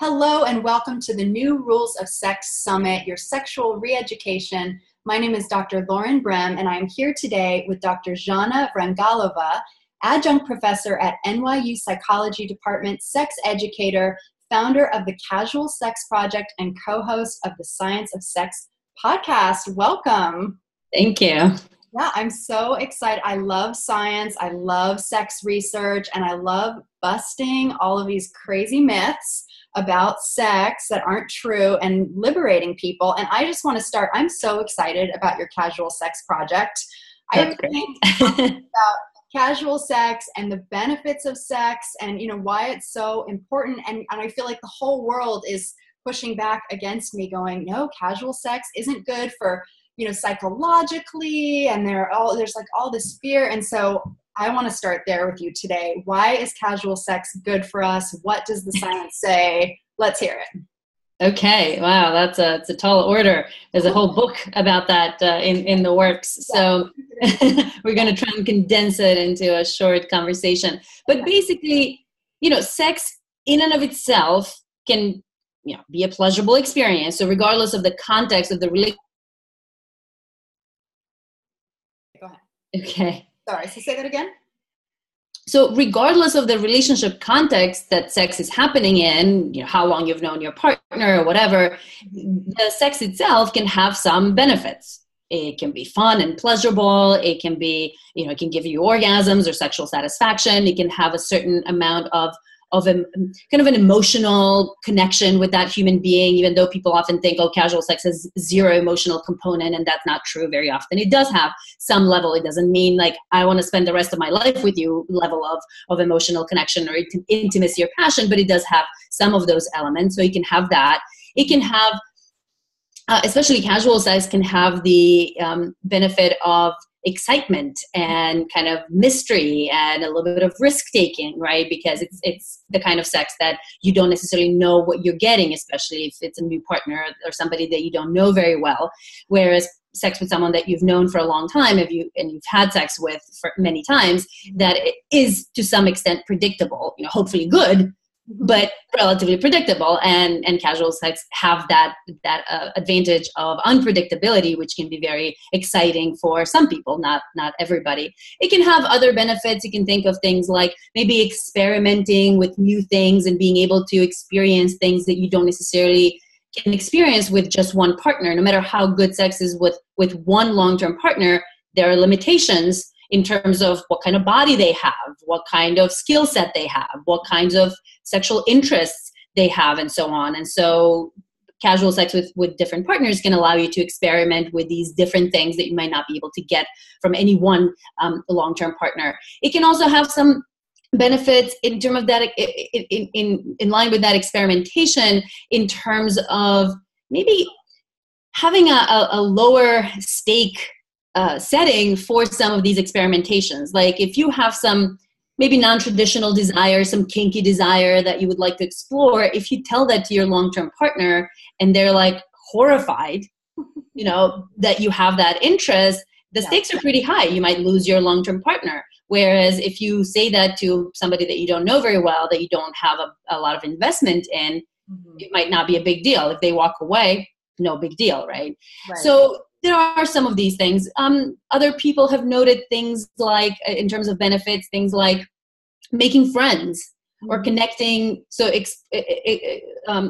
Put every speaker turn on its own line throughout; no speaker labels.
Hello and welcome to the New Rules of Sex Summit, your sexual re-education. My name is Dr. Lauren Brem, and I am here today with Dr. Zhana Vrangalova, adjunct professor at NYU Psychology Department, sex educator, founder of the Casual Sex Project, and co-host of the Science of Sex podcast. Welcome.
Thank you.
Yeah, I'm so excited. I love science, I love sex research, and I love busting all of these crazy myths about sex that aren't true and liberating people. And I just want to start, I'm so excited about your Casual Sex Project.
That's
I have been about casual sex and the benefits of sex and why it's so important. And I feel like the whole world is pushing back against me going, no, casual sex isn't good for psychologically, and there's like all this fear. And so I want to start there with you today. Why is casual sex good for us? What does the science say? Let's hear it.
Okay. Wow. It's a tall order. There's a whole book about that in the works. So we're going to try and condense it into a short conversation. But basically, sex in and of itself can, be a pleasurable experience. So regardless of the context of the relationship.
Go ahead.
Okay.
Sorry, so say that again.
So regardless of the relationship context that sex is happening in, how long you've known your partner or whatever, the sex itself can have some benefits. It can be fun and pleasurable. It can be, it can give you orgasms or sexual satisfaction. It can have a certain amount of a kind of an emotional connection with that human being, even though people often think, oh, casual sex has zero emotional component, and that's not true very often. It does have some level. It doesn't mean like, I want to spend the rest of my life with you level of emotional connection or intimacy or passion, but it does have some of those elements. So you can have that. It can have, especially casual sex can have the benefit of excitement and kind of mystery and a little bit of risk taking, right? Because it's the kind of sex that you don't necessarily know what you're getting, especially if it's a new partner or somebody that you don't know very well. Whereas sex with someone that you've known for a long time, you've had sex with for many times, that it is to some extent predictable, hopefully good, but relatively predictable, and casual sex have that advantage of unpredictability, which can be very exciting for some people, not everybody. It can have other benefits. You can think of things like maybe experimenting with new things and being able to experience things that you don't necessarily can experience with just one partner. No matter how good sex is with one long-term partner, there are limitations in terms of what kind of body they have, what kind of skill set they have, what kinds of sexual interests they have, and so on. And so casual sex with different partners can allow you to experiment with these different things that you might not be able to get from any one long-term partner. It can also have some benefits in terms of that, in line with that experimentation, in terms of maybe having a lower stake setting for some of these experimentations. Like if you have some maybe non-traditional desire, some kinky desire that you would like to explore, if you tell that to your long-term partner and they're like horrified, that you have that interest, the stakes are pretty high. You might lose your long-term partner. Whereas if you say that to somebody that you don't know very well, that you don't have a lot of investment in, it might not be a big deal. If they walk away, no big deal, right? So there are some of these things. Other people have noted things like, in terms of benefits, things like making friends or connecting. So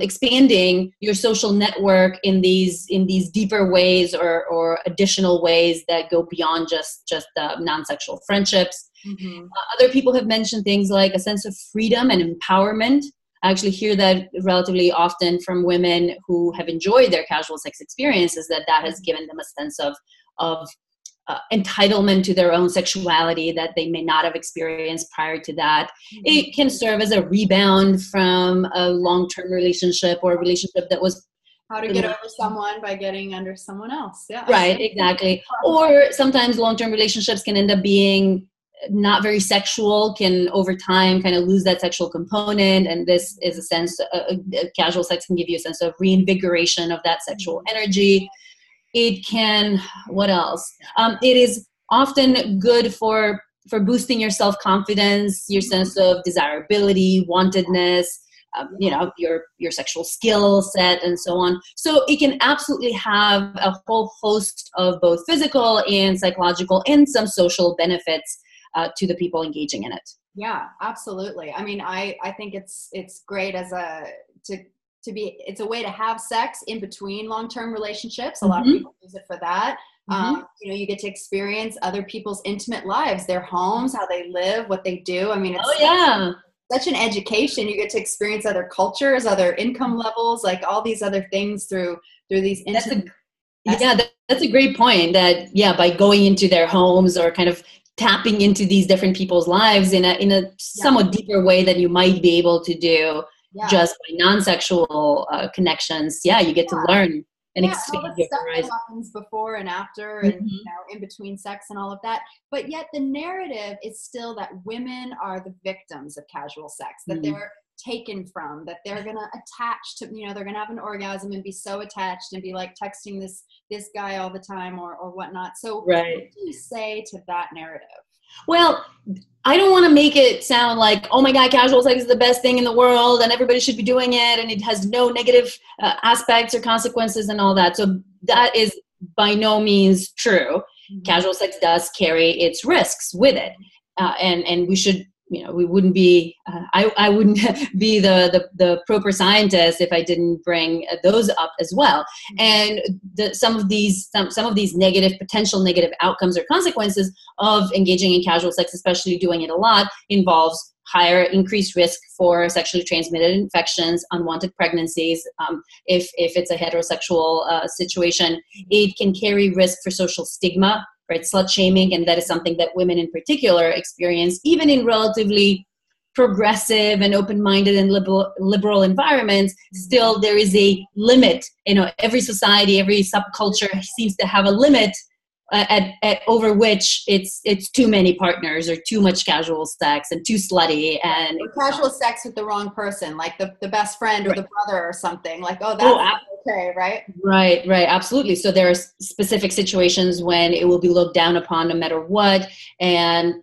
expanding your social network in these deeper ways or additional ways that go beyond just non-sexual friendships. Other people have mentioned things like a sense of freedom and empowerment. I actually hear that relatively often from women who have enjoyed their casual sex experiences, that has given them a sense of entitlement to their own sexuality that they may not have experienced prior to that. It can serve as a rebound from a long-term relationship or a relationship that was
how to get over someone by getting under someone else. Yeah.
Right, exactly. Or sometimes long-term relationships can end up being not very sexual, can over time kind of lose that sexual component. And this is a sense, casual sex can give you a sense of reinvigoration of that sexual energy. It can, what else? It is often good for boosting your self-confidence, your sense of desirability, wantedness. your sexual skill set and so on. So it can absolutely have a whole host of both physical and psychological and some social benefits to the people engaging in it.
Yeah, absolutely. I mean, I think it's great as it's a way to have sex in between long-term relationships. A lot of people use it for that. You get to experience other people's intimate lives, their homes, how they live, what they do. I mean, it's such an education. You get to experience other cultures, other income levels, like all these other things through these intimate.
That's a great point. That by going into their homes or kind of tapping into these different people's lives in a somewhat deeper way than you might be able to do just by non-sexual connections. You get to learn and expand your horizon.
That happens before and after, and in between sex and all of that. But yet the narrative is still that women are the victims of casual sex, that they're taken from, that they're gonna attach to, they're gonna have an orgasm and be so attached and be like texting this guy all the time or whatnot. So what do you say to that narrative?
Well, I don't want to make it sound like, oh my God, casual sex is the best thing in the world and everybody should be doing it and it has no negative aspects or consequences and all that. So that is by no means true. Casual sex does carry its risks with it. And we should, we wouldn't be, I wouldn't be the proper scientist if I didn't bring those up as well. And some of these potential negative outcomes or consequences of engaging in casual sex, especially doing it a lot, involves higher increased risk for sexually transmitted infections, unwanted pregnancies. If it's a heterosexual situation, it can carry risk for social stigma, right? Slut shaming, and that is something that women in particular experience, even in relatively progressive and open-minded and liberal environments. Still, there is a limit. Every society, every subculture seems to have a limit at over which it's too many partners or too much casual sex and too slutty and
casual sex with the wrong person, like the best friend or the brother or something. Like, that's okay, right? Right,
absolutely. So there are specific situations when it will be looked down upon no matter what, and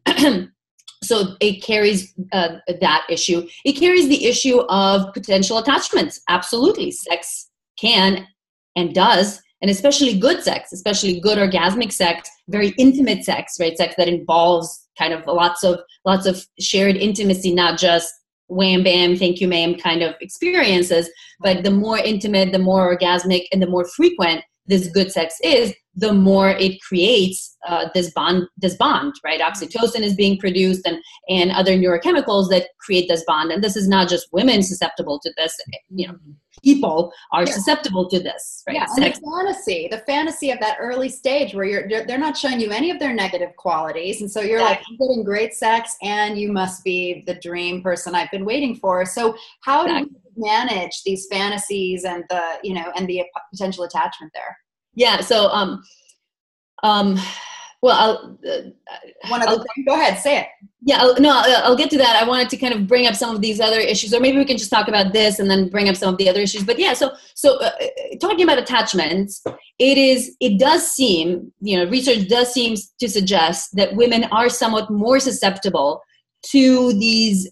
so it carries that issue. It carries the issue of potential attachments. Absolutely, sex can and does. And especially good sex, especially good orgasmic sex, very intimate sex, right? Sex that involves kind of lots of shared intimacy, not just wham, bam, thank you, ma'am kind of experiences. But the more intimate, the more orgasmic, and the more frequent this good sex is, the more it creates this bond, right? Oxytocin is being produced and other neurochemicals that create this bond. And this is not just women susceptible to this, people are susceptible to this, right?
Yeah, and the fantasy of that early stage where they're not showing you any of their negative qualities. And so you're like, I'm getting great sex and you must be the dream person I've been waiting for. So how do you manage these fantasies and the potential attachment there?
Yeah. So, well,
go ahead, say it.
Yeah, I'll get to that. I wanted to kind of bring up some of these other issues, or maybe we can just talk about this and then bring up some of the other issues. But so talking about attachments, it does seem, research does seem to suggest that women are somewhat more susceptible to these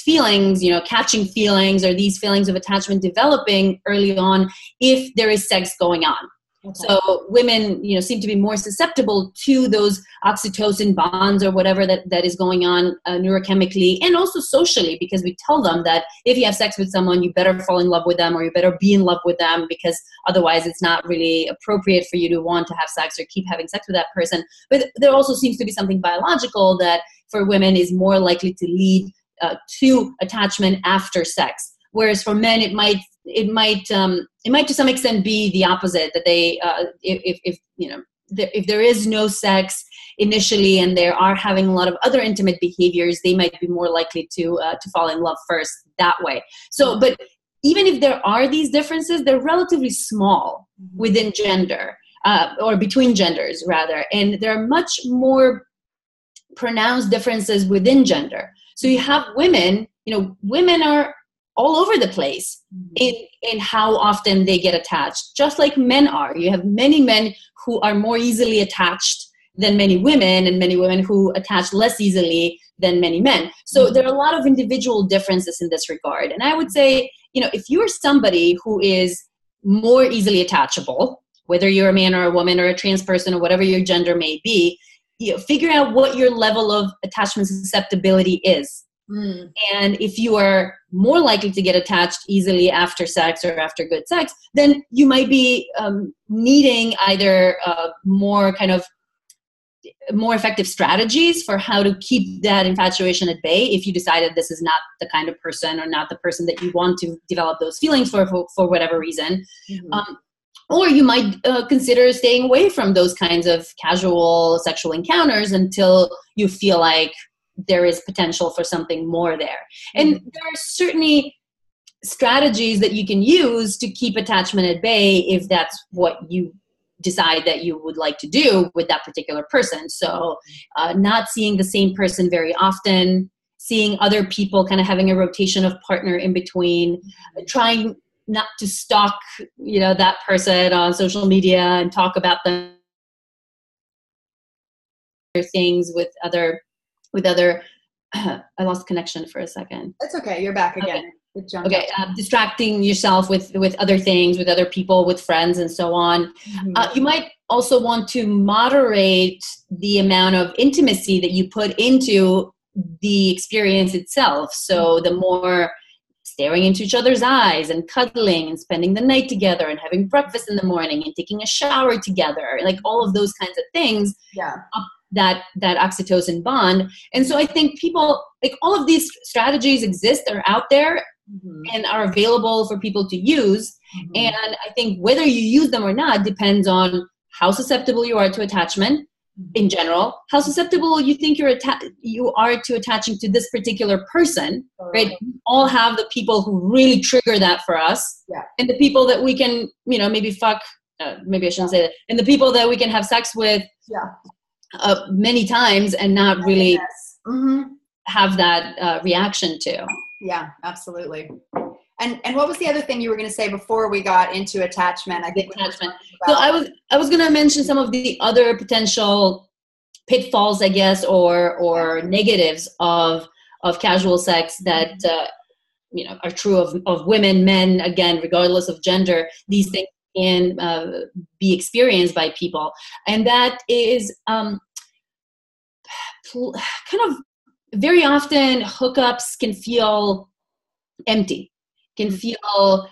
feelings, catching feelings or these feelings of attachment developing early on if there is sex going on. Okay. So women, seem to be more susceptible to those oxytocin bonds or whatever that is going on neurochemically and also socially, because we tell them that if you have sex with someone, you better fall in love with them or you better be in love with them, because otherwise it's not really appropriate for you to want to have sex or keep having sex with that person. But there also seems to be something biological that for women is more likely to lead to attachment after sex. Whereas for men, it might to some extent be the opposite, that they, if there is no sex initially and they are having a lot of other intimate behaviors, they might be more likely to fall in love first that way. So, but even if there are these differences, they're relatively small within gender, or between genders rather, and there are much more pronounced differences within gender. So you have women, women are all over the place in how often they get attached, just like men are. You have many men who are more easily attached than many women, and many women who attach less easily than many men. So there are a lot of individual differences in this regard. And I would say, if you're somebody who is more easily attachable, whether you're a man or a woman or a trans person or whatever your gender may be, figure out what your level of attachment susceptibility is. And if you are more likely to get attached easily after sex or after good sex, then you might be needing either more effective strategies for how to keep that infatuation at bay if you decided this is not the kind of person or not the person that you want to develop those feelings for whatever reason. Or you might consider staying away from those kinds of casual sexual encounters until you feel like there is potential for something more there. And there are certainly strategies that you can use to keep attachment at bay if that's what you decide that you would like to do with that particular person. So not seeing the same person very often, seeing other people, kind of having a rotation of partner in between, trying not to stalk, that person on social media and talk about them things with other I lost connection for a second.
That's okay. You're back again.
Okay. Distracting yourself with other things, with other people, with friends and so on. You might also want to moderate the amount of intimacy that you put into the experience itself. So the more staring into each other's eyes and cuddling and spending the night together and having breakfast in the morning and taking a shower together, like all of those kinds of things, that oxytocin bond. And so I think people, like, all of these strategies exist, they're out there and are available for people to use. And I think whether you use them or not depends on how susceptible you are to attachment in general, how susceptible you think you are to attaching to this particular person, right? We all have the people who really trigger that for us, and the people that we can, maybe fuck, maybe I shouldn't say that, and the people that we can have sex with many times and not really have that reaction to.
Yeah, absolutely. And what was the other thing you were going to say before we got into attachment? I think
attachment. So I was going to mention some of the other potential pitfalls, I guess, or negatives of casual sex that are true of women, men. Again, regardless of gender, these things can be experienced by people, and that is kind of very often hookups can feel empty. Can feel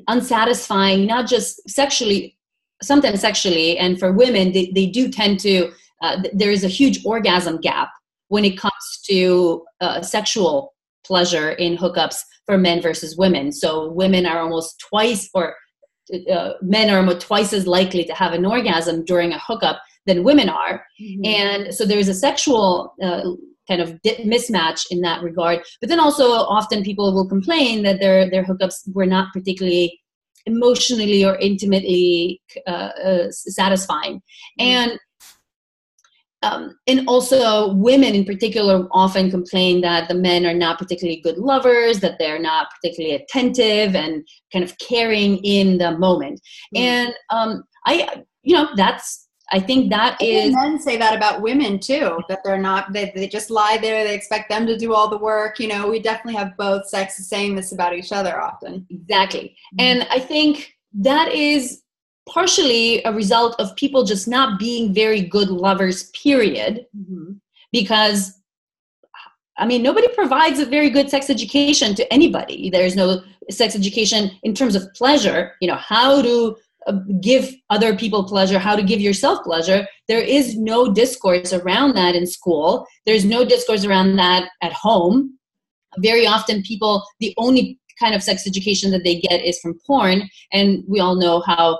unsatisfying, not just sexually, sometimes sexually. And for women, they do tend to, there is a huge orgasm gap when it comes to sexual pleasure in hookups for men versus women. So women are almost twice, or men are almost twice as likely to have an orgasm during a hookup than women are. And so there's a sexual kind of mismatch in that regard. But then also often people will complain that their hookups were not particularly emotionally or intimately satisfying. And also women in particular often complain that the men are not particularly good lovers, that they're not particularly attentive and kind of caring in the moment. And I think that is...
Men say that about women too, that they're not, they just lie there. They expect them to do all the work. We definitely have both sexes saying this about each other often.
Exactly. And I think that is partially a result of people just not being very good lovers, period. Because, nobody provides a very good sex education to anybody. There's no sex education in terms of pleasure, how to give other people pleasure, how to give yourself pleasure. There is no discourse around that in school. There's no discourse around that at home. Very often people, the only kind of sex education that they get is from porn. And we all know how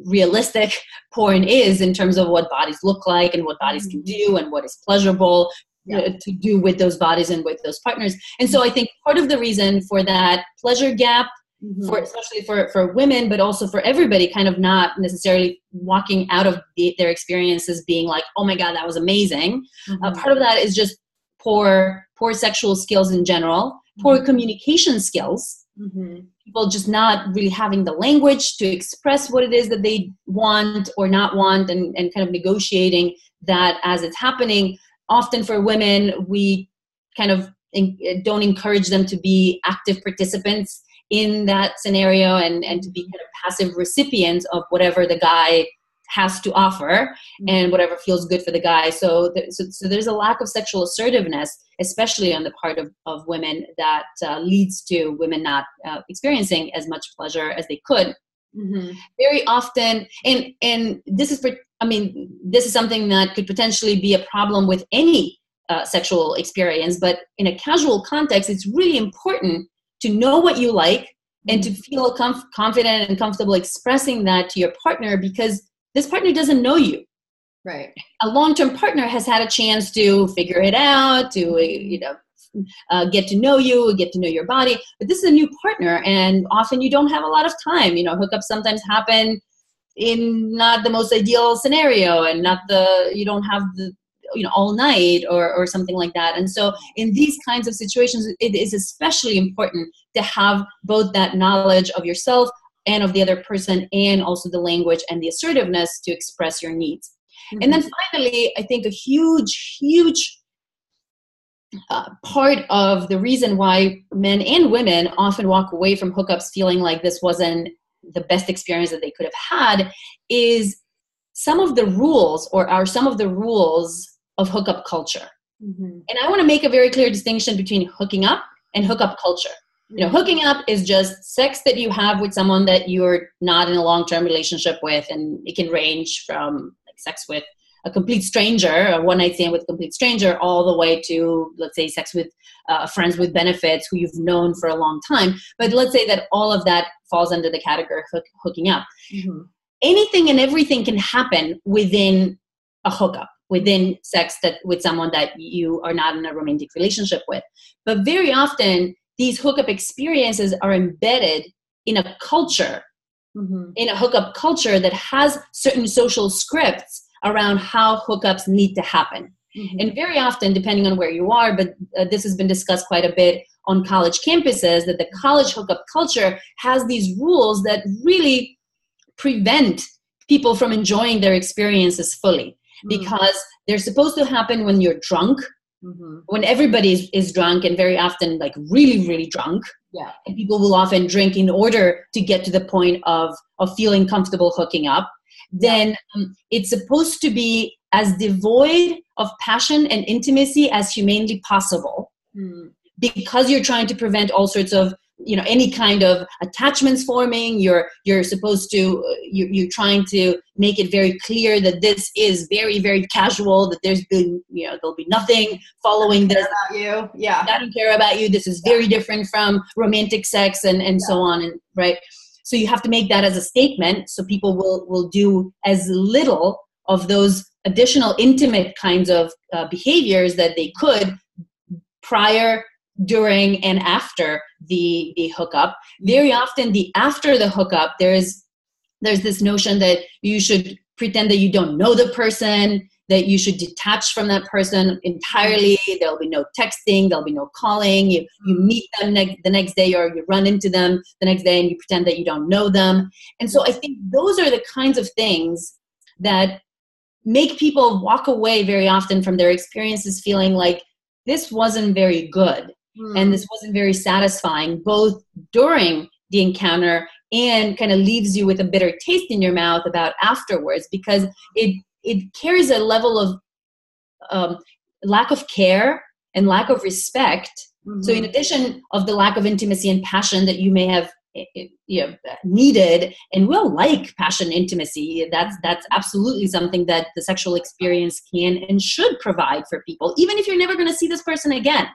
realistic porn is in terms of what bodies look like and what bodies can do and what is pleasurable to do with those bodies and with those partners. And so I think part of the reason for that pleasure gap, especially for women, but also for everybody, kind of not necessarily walking out of their experiences being like, oh my God, that was amazing. Part of that is just poor sexual skills in general, poor communication skills,
Mm-hmm.
People just not really having the language to express what it is that they want or not want, and kind of negotiating that as it's happening. Often for women, we kind of don't encourage them to be active participants in that scenario, and to be kind of passive recipients of whatever the guy has to offer and whatever feels good for the guy. So there's a lack of sexual assertiveness, especially on the part of women, that leads to women not experiencing as much pleasure as they could.
Mm-hmm.
Very often, and this is something that could potentially be a problem with any sexual experience, but in a casual context, it's really important to know what you like and to feel confident and comfortable expressing that to your partner, because this partner doesn't know you.
Right.
A long-term partner has had a chance to figure it out, to get to know you, get to know your body. But this is a new partner, and often you don't have a lot of time. Hookups sometimes happen in not the most ideal scenario, and you don't have the all night or something like that. And so in these kinds of situations, it is especially important to have both that knowledge of yourself and of the other person, and also the language and the assertiveness to express your needs. Mm-hmm. And then finally, I think a huge part of the reason why men and women often walk away from hookups feeling like this wasn't the best experience that they could have had is some of the rules of hookup culture. Mm-hmm. And I want to make a very clear distinction between hooking up and hookup culture. Hooking up is just sex that you have with someone that you're not in a long-term relationship with, and it can range from like sex with a complete stranger, a one-night stand with a complete stranger, all the way to, let's say, sex with friends with benefits who you've known for a long time. But let's say that all of that falls under the category of hooking up. Mm-hmm. Anything and everything can happen within a hookup, within sex with someone that you are not in a romantic relationship with. But very often, these hookup experiences are embedded in a culture, in a hookup culture that has certain social scripts around how hookups need to happen. Mm-hmm. And very often, depending on where you are, but this has been discussed quite a bit on college campuses, that the college hookup culture has these rules that really prevent people from enjoying their experiences fully, because they're supposed to happen when you're drunk, when everybody is drunk, and very often like really, really drunk. Yeah. And people will often drink in order to get to the point of feeling comfortable hooking up. Then it's supposed to be as devoid of passion and intimacy as humanly possible, because you're trying to prevent all sorts of any kind of attachments forming. You're supposed to you're trying to make it very clear that this is very, very casual, that there'll be nothing following this.
About you. Yeah.
I don't care about you. This is very different from romantic sex and so on, and right. So you have to make that as a statement, so people will do as little of those additional intimate kinds of behaviors that they could prior, during, and after the hookup. Very often, after the hookup, there's this notion that you should pretend that you don't know the person, that you should detach from that person entirely. There'll be no texting, there'll be no calling. You meet them the next day, or you run into them the next day and you pretend that you don't know them. And so I think those are the kinds of things that make people walk away very often from their experiences feeling like this wasn't very good. And this wasn't very satisfying, both during the encounter and kind of leaves you with a bitter taste in your mouth about afterwards, because it carries a level of lack of care and lack of respect. So in addition of the lack of intimacy and passion that you may have needed, and will like passion, intimacy, that's absolutely something that the sexual experience can and should provide for people, even if you're never going to see this person again.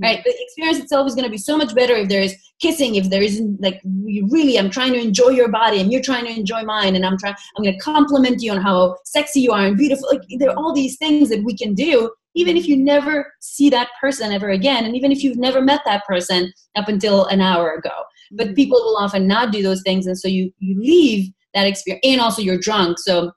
Right? The experience itself is going to be so much better if there is kissing, if there isn't I'm trying to enjoy your body and you're trying to enjoy mine, and I'm going to compliment you on how sexy you are and beautiful. There are all these things that we can do, even if you never see that person ever again, and even if you've never met that person up until an hour ago. But people will often not do those things, and so you leave that experience, and also you're drunk, so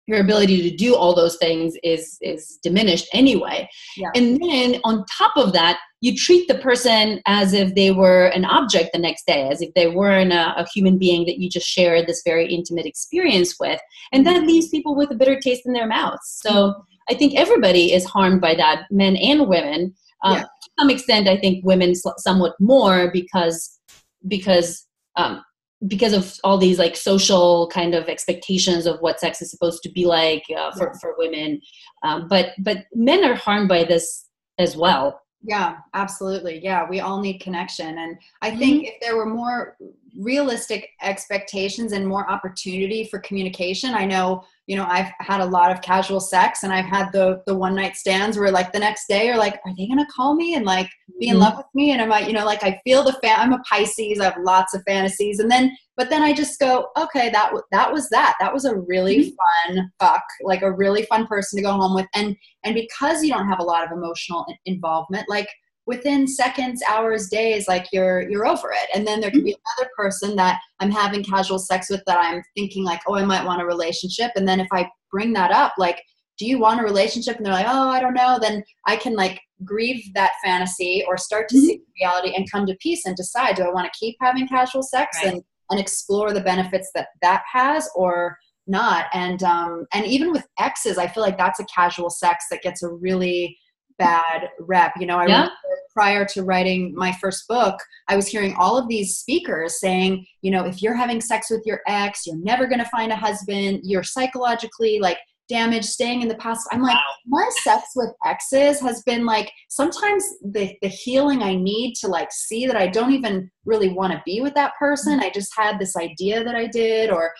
your ability to do all those things is diminished anyway. Yeah. And then on top of that, you treat the person as if they were an object the next day, as if they weren't a human being that you just shared this very intimate experience with. And that leaves people with a bitter taste in their mouths. So I think everybody is harmed by that, men and women. To some extent, I think women somewhat more because of all these like social kind of expectations of what sex is supposed to be like for women. But men are harmed by this as well.
Yeah, absolutely. Yeah, we all need connection. And I think if there were more realistic expectations and more opportunity for communication, I know, I've had a lot of casual sex, and I've had the one night stands where like the next day are like, are they going to call me and like be in love with me? And am I, like I feel I'm a Pisces. I have lots of fantasies. But then I just go, okay, that was a really fun fuck, like a really fun person to go home with. And because you don't have a lot of emotional involvement, like within seconds, hours, days, like you're over it. And then there could be another person that I'm having casual sex with that I'm thinking like, oh, I might want a relationship. And then if I bring that up, like, do you want a relationship? And they're like, oh, I don't know. Then I can like grieve that fantasy or start to see reality and come to peace and decide, do I want to keep having casual sex and explore the benefits that has or not? And even with exes, I feel like that's a casual sex that gets a really bad rep. I remember prior to writing my first book, I was hearing all of these speakers saying, if you're having sex with your ex, you're never going to find a husband. You're psychologically like damaged, staying in the past. I'm like, my sex with exes has been like sometimes the healing I need to like see that I don't even really want to be with that person. I just had this idea that I did, or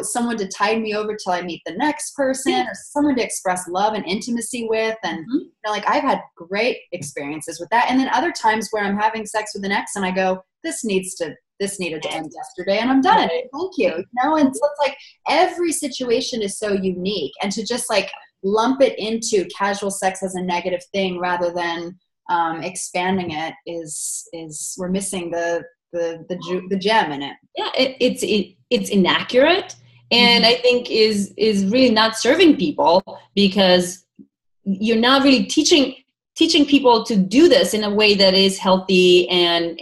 someone to tide me over till I meet the next person, or someone to express love and intimacy with. And like I've had great experiences with that. And then other times where I'm having sex with an ex and I go, this needed to end yesterday, and I'm done. Thank you. And so it's like every situation is so unique, and to just like lump it into casual sex as a negative thing rather than expanding it is we're missing the gem in it.
Yeah, it's inaccurate, and I think is really not serving people, because you're not really teaching people to do this in a way that is healthy and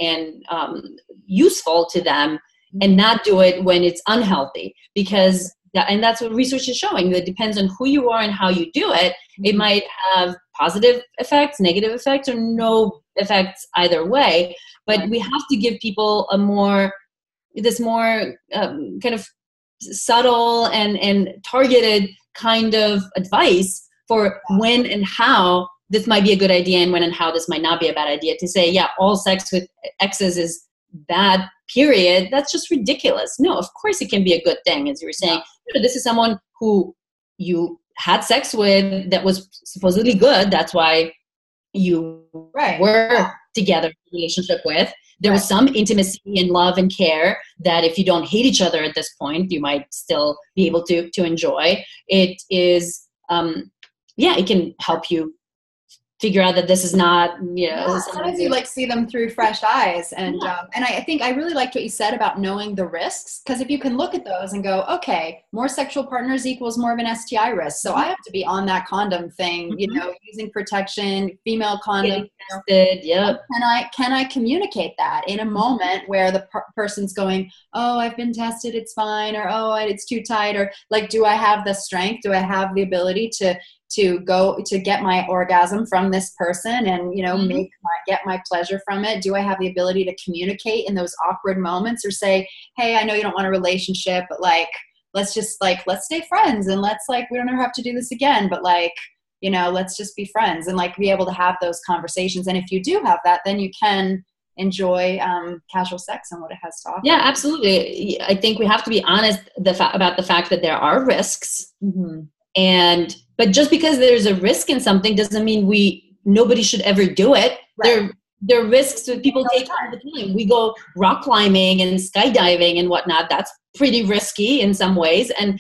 useful to them, and not do it when it's unhealthy, because and that's what research is showing, that it depends on who you are and how you do it. It might have positive effects, negative effects, or no effects either way. But we have to give people more kind of subtle and targeted kind of advice for when and how this might be a good idea, and when and how this might not be a bad idea. To say, all sex with exes is bad, period, that's just ridiculous. No, of course it can be a good thing. As you were saying, this is someone who you had sex with that was supposedly good. That's why you were together in a relationship with. There was some intimacy and love and care that if you don't hate each other at this point, you might still be able to enjoy. It is, it can help you figure out that this is not,
sometimes you like see them through fresh eyes. And I think I really liked what you said about knowing the risks, because if you can look at those and go, okay, more sexual partners equals more of an STI risk. So I have to be on that condom thing, using protection, female condom. Can I communicate that in a moment where the person's going, oh, I've been tested, it's fine, or oh, it's too tight, or like, do I have the strength? Do I have the ability to go to get my orgasm from this person and get my pleasure from it? Do I have the ability to communicate in those awkward moments, or say, hey, I know you don't want a relationship, but like let's stay friends, and let's like, we don't ever have to do this again, but like, let's just be friends, and like be able to have those conversations. And if you do have that, then you can enjoy casual sex and what it has to offer.
Yeah, absolutely. I think we have to be honest about the fact that there are risks. But just because there's a risk in something doesn't mean nobody should ever do it. There are risks that people take all the time. We go rock climbing and skydiving and whatnot. That's pretty risky in some ways. And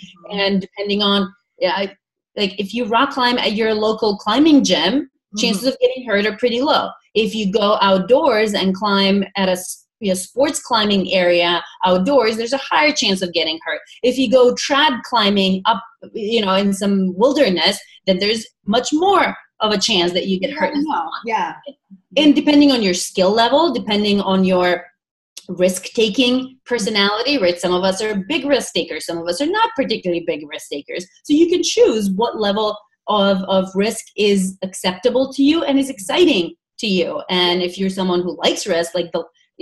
depending on, like if you rock climb at your local climbing gym, chances of getting hurt are pretty low. If you go outdoors and climb at a sports climbing area outdoors, there's a higher chance of getting hurt. If you go trad climbing up, in some wilderness, then there's much more of a chance that you get hurt. And depending on your skill level, depending on your risk-taking personality, right? Some of us are big risk takers. Some of us are not particularly big risk takers. So you can choose what level of risk is acceptable to you and is exciting to you. And if you're someone who likes risk, like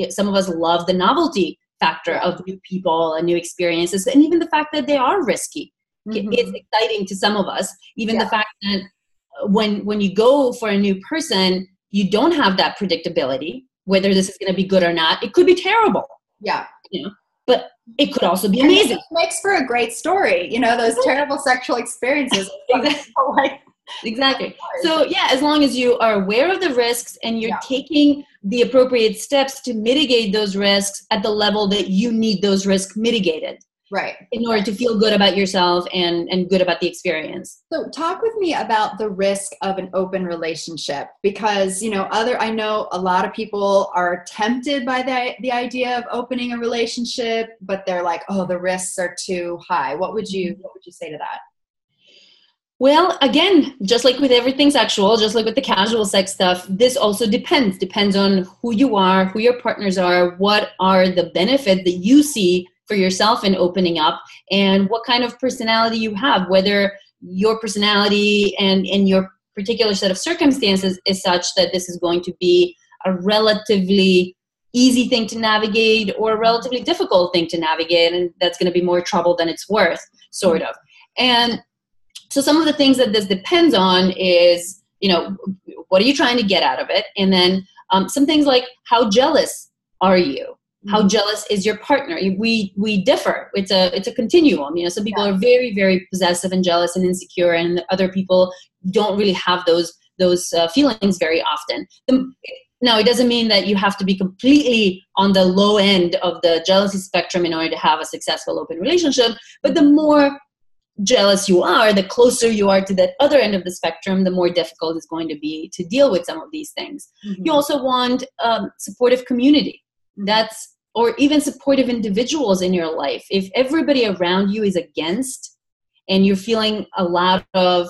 some of us love the novelty factor of new people and new experiences, and even the fact that they are risky. It's exciting to some of us. Even the fact that when you go for a new person, you don't have that predictability, whether this is going to be good or not. It could be terrible.
Yeah.
But it could also be amazing.
It makes for a great story, those terrible sexual experiences.
Exactly. So as long as you are aware of the risks and you're taking the appropriate steps to mitigate those risks at the level that you need those risks mitigated.
Right.
In order to feel good about yourself and good about the experience.
So talk with me about the risk of an open relationship, because, I know a lot of people are tempted by the idea of opening a relationship, but they're like, oh, the risks are too high. What would you say to that?
Well, again, just like with everything sexual, just like with the casual sex stuff, this also depends on who you are, who your partners are, what are the benefits that you see for yourself in opening up, and what kind of personality you have, whether your personality and in your particular set of circumstances is such that this is going to be a relatively easy thing to navigate or a relatively difficult thing to navigate, and that's going to be more trouble than it's worth, sort of. And so some of the things that this depends on is, what are you trying to get out of it? And then some things like, how jealous are you? How jealous is your partner? We differ. It's a continuum. Some people are very, very possessive and jealous and insecure, and other people don't really have those feelings very often. Now, it doesn't mean that you have to be completely on the low end of the jealousy spectrum in order to have a successful open relationship. But the more jealous you are, the closer you are to that other end of the spectrum, the more difficult it's going to be to deal with some of these things. You also want supportive community. Or even supportive individuals in your life. If everybody around you is against and you're feeling a lot of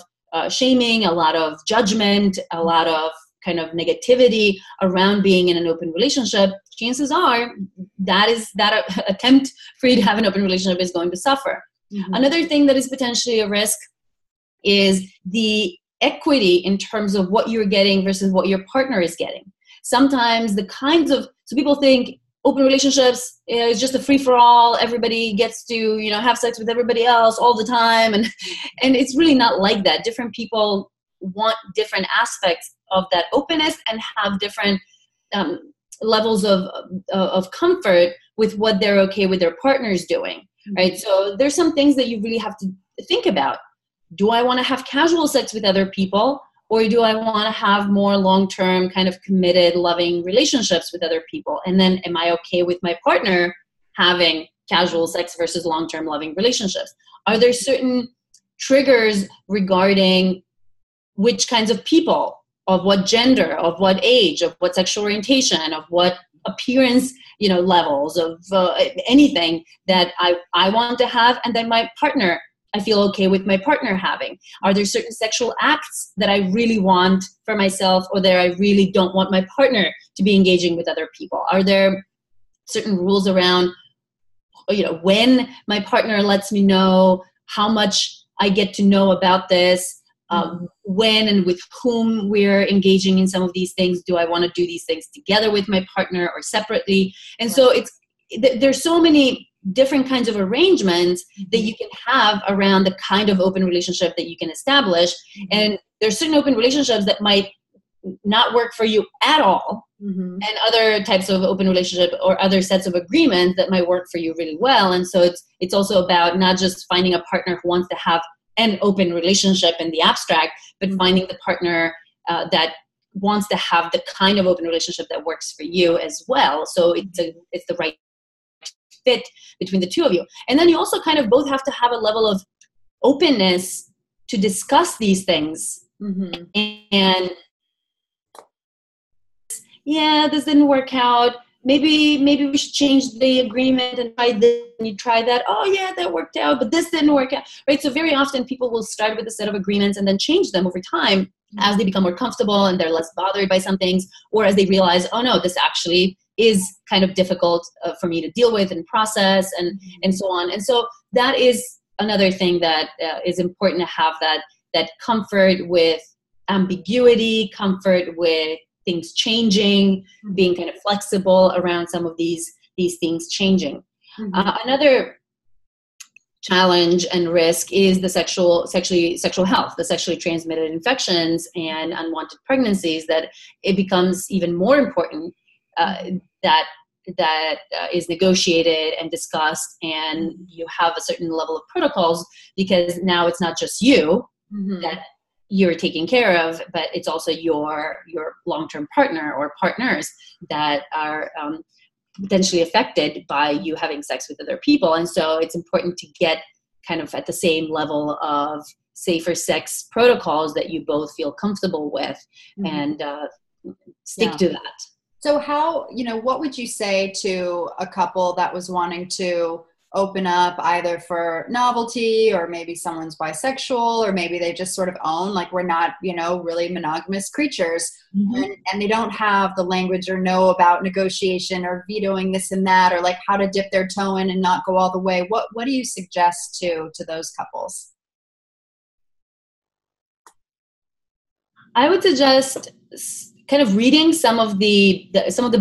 shaming, a lot of judgment, a lot of kind of negativity around being in an open relationship, chances are that attempt for you to have an open relationship is going to suffer. Another thing that is potentially a risk is the equity in terms of what you're getting versus what your partner is getting. Sometimes so people think open relationships is just a free-for-all. Everybody gets to, have sex with everybody else all the time. And it's really not like that. Different people want different aspects of that openness and have different levels of comfort with what they're okay with their partners doing, right? So there's some things that you really have to think about. Do I want to have casual sex with other people? Or do I want to have more long-term kind of committed, loving relationships with other people? And then am I okay with my partner having casual sex versus long-term loving relationships? Are there certain triggers regarding which kinds of people, of what gender, of what age, of what sexual orientation, of what appearance, levels of anything that I want to have and then my partner I feel okay with my partner having? Are there certain sexual acts that I really want for myself or that I really don't want my partner to be engaging with other people? Are there certain rules around, when my partner lets me know how much I get to know about this, when and with whom we're engaging in some of these things? Do I want to do these things together with my partner or separately? And so there's so many different kinds of arrangements that you can have around the kind of open relationship that you can establish. And there's certain open relationships that might not work for you at all, and other types of open relationship or other sets of agreements that might work for you really well. And so it's also about not just finding a partner who wants to have an open relationship in the abstract, but finding the partner that wants to have the kind of open relationship that works for you as well. So it's the right fit between the two of you. And then you also kind of both have to have a level of openness to discuss these things. And this didn't work out. Maybe we should change the agreement and try this, and you try that. Oh yeah, that worked out, but this didn't work out, right? So very often people will start with a set of agreements and then change them over time. as they become more comfortable and they're less bothered by some things, or as they realize, oh no, this actually is kind of difficult for me to deal with and process, and so on. And so that is another thing that is important to have, that comfort with ambiguity, comfort with things changing, being kind of flexible around some of these things changing. Another challenge and risk is the sexual health, the sexually transmitted infections and unwanted pregnancies, that it becomes even more important that is negotiated and discussed, and you have a certain level of protocols, because now it's not just you that you're taking care of, but it's also your long-term partner or partners that are potentially affected by you having sex with other people. And so it's important to get kind of at the same level of safer sex protocols that you both feel comfortable with, and stick to that.
So how, what would you say to a couple that was wanting to open up, either for novelty, or maybe someone's bisexual, or maybe they just sort of own, like, we're not, really monogamous creatures, and they don't have the language or know about negotiation or vetoing this and that, or like how to dip their toe in and not go all the way? What do you suggest to those couples?
I would suggest kind of reading some of the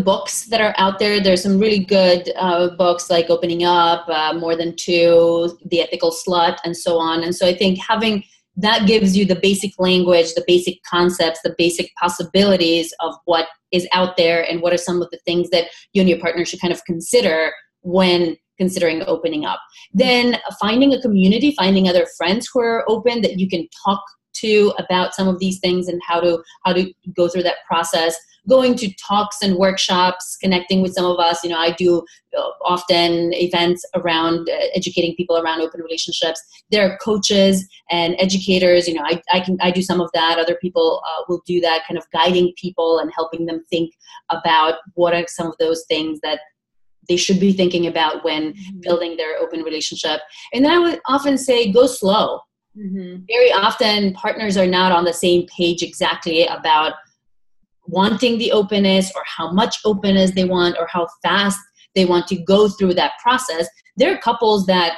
books that are out there. There's some really good books like Opening Up, More Than Two, The Ethical Slut, and so on. And so I think having that gives you the basic language, the basic concepts, the basic possibilities of what is out there, and what are some of the things that you and your partner should kind of consider when considering opening up. Then finding a community, finding other friends who are open that you can talk to about some of these things and how to go through that process. Going to talks and workshops, connecting with some of us. I do often events around educating people around open relationships. There are coaches and educators. I do some of that. Other people will do that, kind of guiding people and helping them think about what are some of those things that they should be thinking about when building their open relationship. And then I would often say, go slow. Very often partners are not on the same page exactly about wanting the openness, or how much openness they want, or how fast they want to go through that process. There are couples that,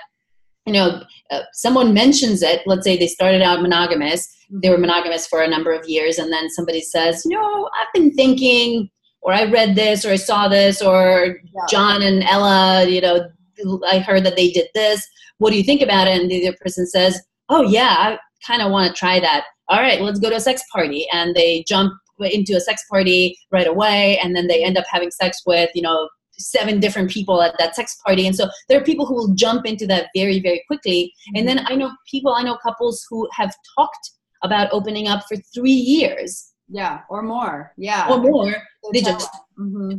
someone mentions it. Let's say they started out monogamous. They were monogamous for a number of years. And then somebody says, I've been thinking, or I read this, or I saw this, or John and Ella, I heard that they did this. What do you think about it? And the other person says, oh yeah, I kind of want to try that. All right, let's go to a sex party. And they jump into a sex party right away. And then they end up having sex with, 7 different people at that sex party. And so there are people who will jump into that very, very quickly. And then I know couples who have talked about opening up for 3 years.
Yeah, or more. Yeah.
Or more. They just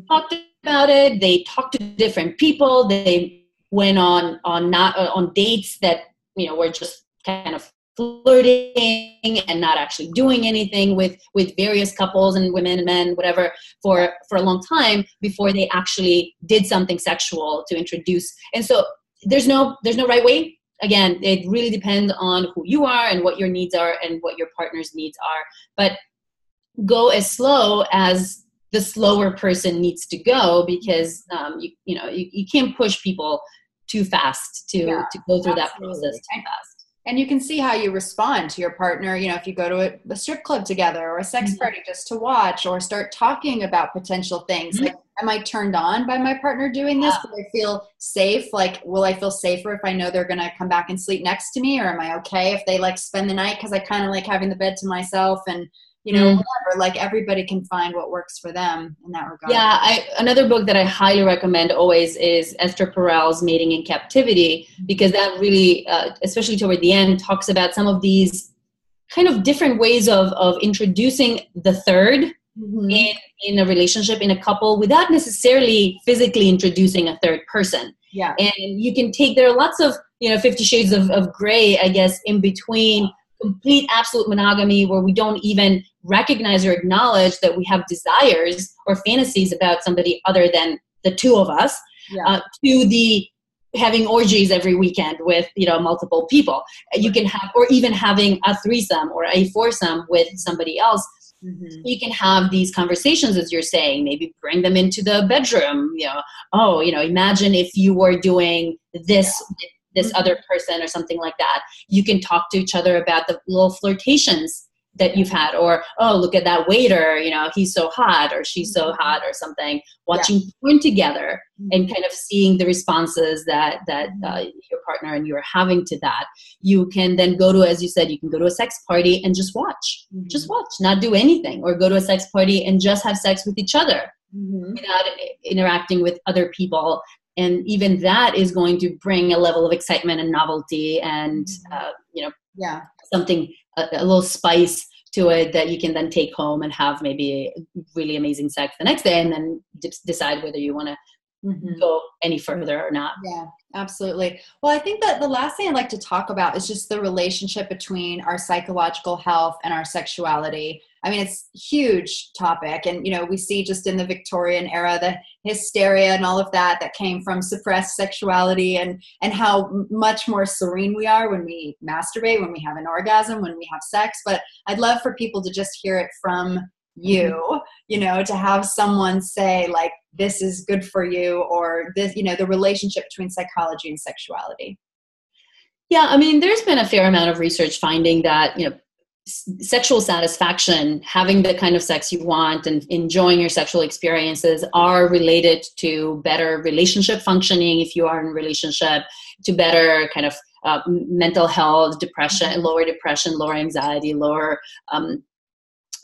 talked about it. They talked to different people. They went on dates that, were just kind of flirting and not actually doing anything with various couples and women and men, whatever, for a long time before they actually did something sexual to introduce. And so there's no right way. Again, it really depends on who you are and what your needs are and what your partner's needs are. But go as slow as the slower person needs to go, because you can't push people too fast to go through that process too fast.
And you can see how you respond to your partner, if you go to a strip club together or a sex party just to watch, or start talking about potential things. Like, am I turned on by my partner doing this? Do I feel safe? Like, will I feel safer if I know they're going to come back and sleep next to me? Or am I okay if they spend the night, because I kind of like having the bed to myself, and whatever. Like, everybody can find what works for them in that regard.
Yeah, another book that I highly recommend always is Esther Perel's Mating in Captivity, because that really, especially toward the end, talks about some of these kind of different ways of introducing the third in a relationship, in a couple, without necessarily physically introducing a third person.
Yeah.
And you can there are lots of, 50 shades of gray, I guess, in between complete absolute monogamy, where we don't even recognize or acknowledge that we have desires or fantasies about somebody other than the two of us, to the having orgies every weekend with, multiple people. You can have, or even having a threesome or a foursome with somebody else.
Mm-hmm.
You can have these conversations, as you're saying, maybe bring them into the bedroom. Imagine if you were doing this with this other person or something like that. You can talk to each other about the little flirtations that you've had, or, oh, look at that waiter, he's so hot or she's so hot or something. Watching porn together and kind of seeing the responses that your partner and you are having to that. You can then go to, as you said, you can go to a sex party and just watch, not do anything, or go to a sex party and just have sex with each other without interacting with other people. And even that is going to bring a level of excitement and novelty and, something, a little spice to it that you can then take home and have maybe really amazing sex the next day, and then decide whether you want to go any further or not.
Yeah, absolutely. Well, I think that the last thing I'd like to talk about is just the relationship between our psychological health and our sexuality. I mean, it's a huge topic. And, we see just in the Victorian era, the hysteria and all of that came from suppressed sexuality, and how much more serene we are when we masturbate, when we have an orgasm, when we have sex. But I'd love for people to just hear it from you, to have someone say, like, this is good for you, or this, the relationship between psychology and sexuality.
Yeah. I mean, there's been a fair amount of research finding that, sexual satisfaction, having the kind of sex you want and enjoying your sexual experiences are related to better relationship functioning if you are in a relationship, to better kind of mental health, depression, lower anxiety, lower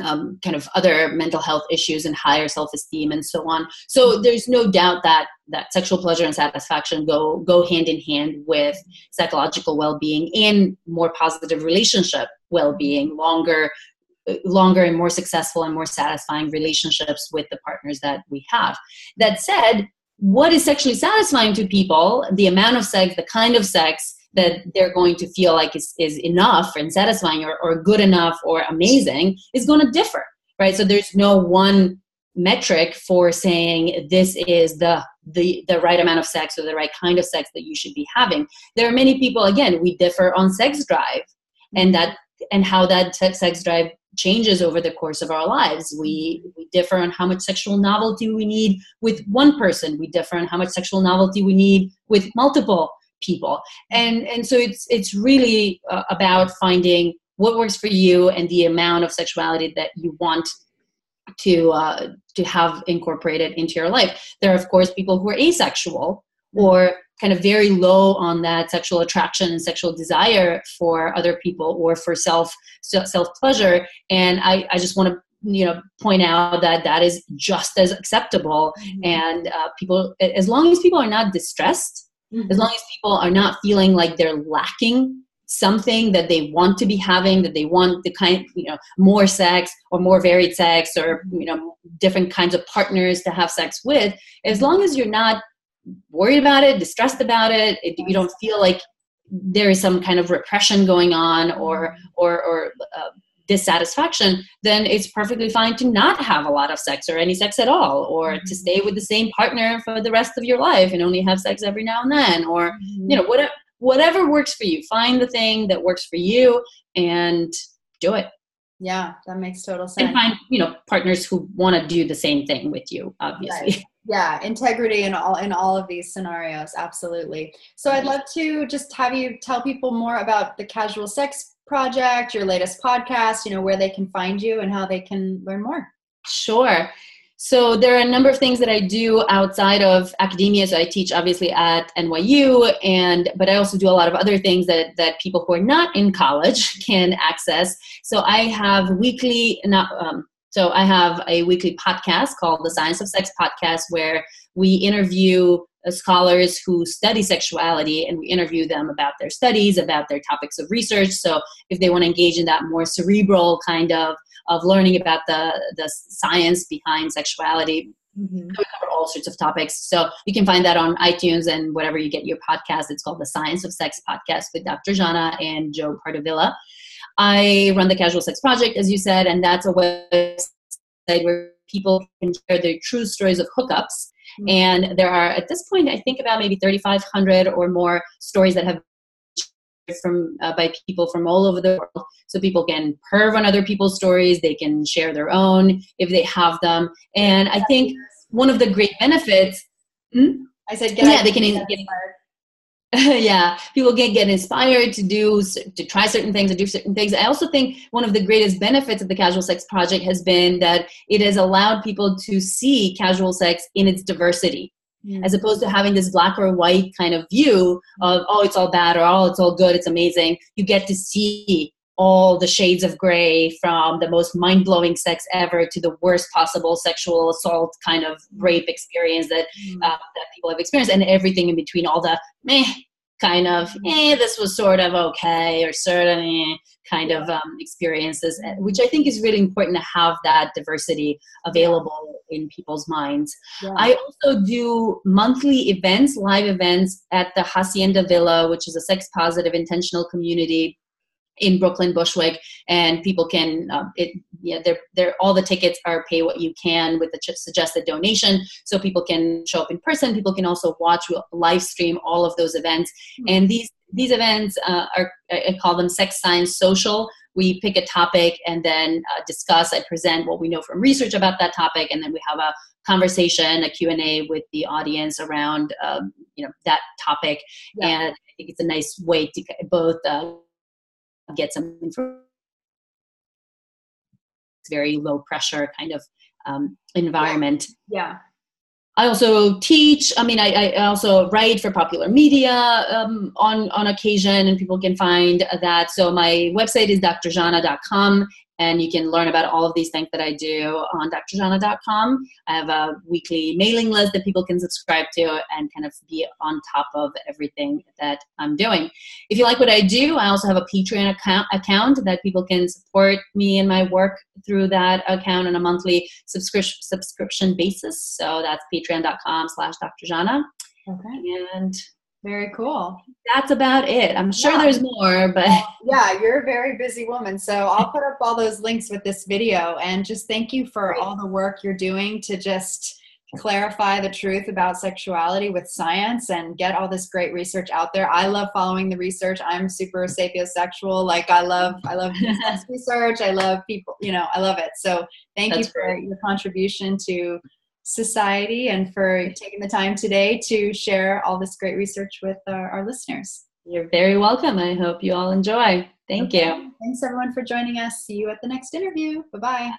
kind of other mental health issues and higher self-esteem and so on. So there's no doubt that sexual pleasure and satisfaction go hand in hand with psychological well-being and more positive relationship well-being, longer and more successful and more satisfying relationships with the partners that we have. That said, what is sexually satisfying to people, the amount of sex, the kind of sex that they're going to feel like is enough and satisfying or good enough or amazing, is going to differ, right? So there's no one metric for saying this is the right amount of sex or the right kind of sex that you should be having. There are many people, again, we differ on sex drive and how that sex drive changes over the course of our lives. We differ on how much sexual novelty we need with one person. We differ on how much sexual novelty we need with multiple people. And so it's really about finding what works for you and the amount of sexuality that you want to have incorporated into your life. There are, of course, people who are asexual or kind of very low on that sexual attraction and sexual desire for other people or for self pleasure. And I just want to point out that is just as acceptable. And people, as long as people are not distressed, as long as people are not feeling like they're lacking something that they want to be having, that they want the kind, more sex or more varied sex or, different kinds of partners to have sex with, as long as you're not worried about it, distressed about it, you don't feel like there is some kind of repression going on or dissatisfaction, then it's perfectly fine to not have a lot of sex or any sex at all, or to stay with the same partner for the rest of your life and only have sex every now and then, or whatever works for you. Find the thing that works for you and do it.
Yeah, that makes total sense.
And find partners who want to do the same thing with you, obviously.
Right. Yeah, integrity in all of these scenarios, absolutely. So I'd love to just have you tell people more about the Casual Sex Project, your latest podcast, where they can find you and how they can learn more.
Sure. So there are a number of things that I do outside of academia. So I teach obviously at NYU, but I also do a lot of other things that people who are not in college can access. So I have a weekly podcast called the Science of Sex Podcast, where we interview scholars who study sexuality, and we interview them about their studies, about their topics of research. So if they want to engage in that more cerebral kind of learning about the science behind sexuality, we cover all sorts of topics. So you can find that on iTunes and whatever you get your podcast. It's called the Science of Sex Podcast with Dr. Zhana and Joe Pardavilla. I run the Casual Sex Project, as you said, and that's a website where people can share their true stories of hookups. And there are, at this point, I think about maybe 3,500 or more stories that have from by people from all over the world. So people can perv on other people's stories. They can share their own if they have them. And I think one of the great benefits,
I said,
they can get yeah, people can get inspired to try certain things and do certain things. I also think one of the greatest benefits of the Casual Sex Project has been that it has allowed people to see casual sex in its diversity, as opposed to having this black or white kind of view of, oh, it's all bad, or oh, it's all good, it's amazing. You get to see all the shades of gray, from the most mind-blowing sex ever to the worst possible sexual assault kind of rape experience that people have experienced, and everything in between, all the meh kind of, this was sort of okay, or sort of kind of experiences, which I think is really important to have that diversity available in people's minds. Yeah. I also do monthly events, live events at the Hacienda Villa, which is a sex-positive intentional community in Brooklyn, Bushwick, and people can, all the tickets are pay what you can with the suggested donation. So people can show up in person. People can also watch, live stream all of those events. And these events I call them Sex Science Social. We pick a topic and then discuss. I present what we know from research about that topic, and then we have a conversation, a Q&A with the audience around that topic. Yeah. And I think it's a nice way to both get some information. It's very low pressure kind of environment.
Yeah.
I also teach. I also write for popular media on occasion, and people can find that. So my website is drzhana.com, and you can learn about all of these things that I do on drzhana.com. I have a weekly mailing list that people can subscribe to and kind of be on top of everything that I'm doing. If you like what I do, I also have a Patreon account that people can support me and my work through that account on a monthly subscription basis. So that's patreon.com/drzhana.
Okay.
And
very cool.
That's about it. I'm sure there's more, but
yeah, you're a very busy woman. So I'll put up all those links with this video, and just thank you for all the work you're doing to just clarify the truth about sexuality with science and get all this great research out there. I love following the research. I'm super sapiosexual. Like I love research. I love people, I love it. So thank you for your contribution to society and for taking the time today to share all this great research with our listeners.
You're very welcome. I hope you all enjoy. Thank you.
Thanks everyone for joining us. See you at the next interview. Bye-bye.